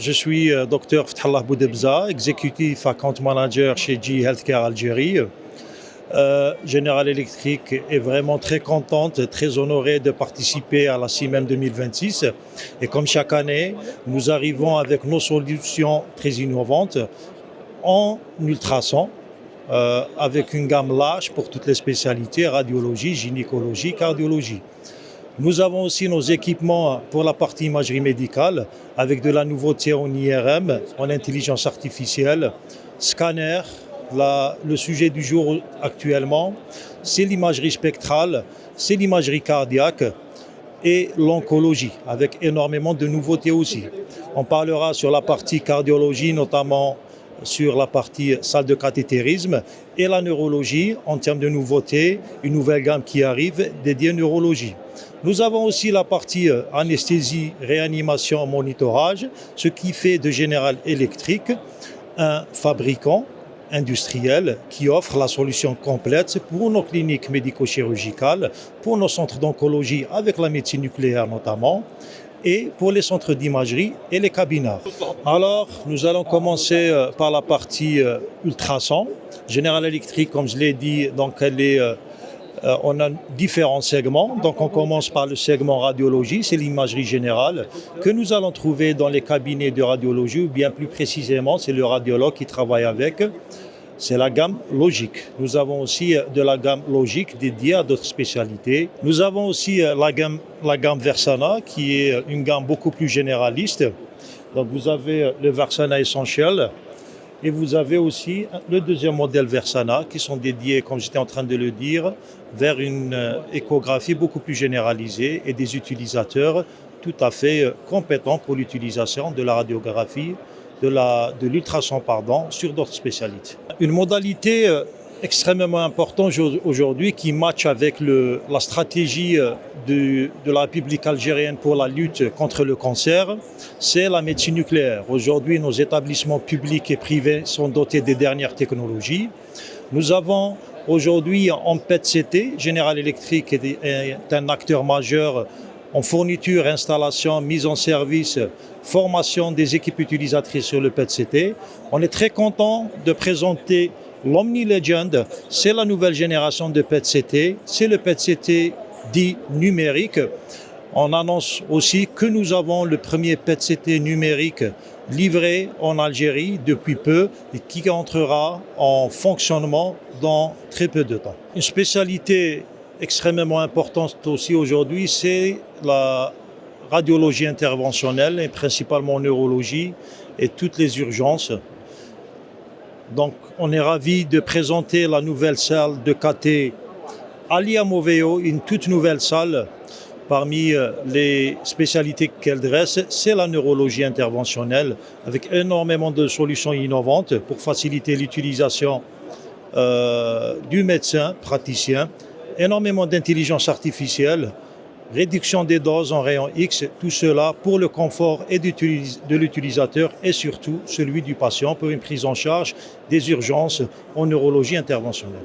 Je suis Dr Fethallah Boudebza, executive account manager chez GE Healthcare Algérie. General Electric est vraiment très contente, très honorée de participer à la CIMEM 2026. Et comme chaque année, nous arrivons avec nos solutions très innovantes en ultrason, avec une gamme large pour toutes les spécialités, radiologie, gynécologie, cardiologie. Nous avons aussi nos équipements pour la partie imagerie médicale avec de la nouveauté en IRM, en intelligence artificielle, scanner. Le sujet du jour actuellement, c'est l'imagerie spectrale, c'est l'imagerie cardiaque et l'oncologie, avec énormément de nouveautés aussi. On parlera sur la partie cardiologie, notamment sur la partie salle de cathétérisme, et la neurologie en termes de nouveautés, une nouvelle gamme qui arrive dédiée à la neurologie. Nous avons aussi la partie anesthésie, réanimation, monitorage, ce qui fait de General Electric un fabricant industriel qui offre la solution complète pour nos cliniques médico-chirurgicales, pour nos centres d'oncologie avec la médecine nucléaire notamment, et pour les centres d'imagerie et les cabinards. Alors, nous allons commencer par la partie ultrason. General Electric, comme je l'ai dit, donc on a différents segments. Donc on commence par le segment radiologie, c'est l'imagerie générale que nous allons trouver dans les cabinets de radiologie, ou bien plus précisément, c'est le radiologue qui travaille avec. C'est la gamme logique. Nous avons aussi de la gamme logique dédiée à d'autres spécialités. Nous avons aussi la gamme Versana, qui est une gamme beaucoup plus généraliste. Donc vous avez le Versana Essential, et vous avez aussi le deuxième modèle Versana qui sont dédiés, comme j'étais en train de le dire, vers une échographie beaucoup plus généralisée et des utilisateurs tout à fait compétents pour l'utilisation de la radiographie, de l'ultrason, sur d'autres spécialités. Une modalité extrêmement importante aujourd'hui qui matche avec la stratégie de la République algérienne pour la lutte contre le cancer, c'est la médecine nucléaire. Aujourd'hui, nos établissements publics et privés sont dotés des dernières technologies. Nous avons aujourd'hui en PET-CT, General Electric est un acteur majeur en fourniture, installation, mise en service, formation des équipes utilisatrices sur le PET-CT. On est très content de présenter l'Omni Legend, c'est la nouvelle génération de PET-CT, c'est le PET-CT dit numérique. On annonce aussi que nous avons le premier PET-CT numérique livré en Algérie depuis peu et qui entrera en fonctionnement dans très peu de temps. Une spécialité extrêmement importante aussi aujourd'hui, c'est la radiologie interventionnelle et principalement neurologie et toutes les urgences. Donc, on est ravis de présenter la nouvelle salle de KT Ali Moveo, une toute nouvelle salle. Parmi les spécialités qu'elle dresse, c'est la neurologie interventionnelle, avec énormément de solutions innovantes pour faciliter l'utilisation du médecin praticien, énormément d'intelligence artificielle, réduction des doses en rayon X, tout cela pour le confort et de l'utilisateur et surtout celui du patient pour une prise en charge des urgences en neurologie interventionnelle.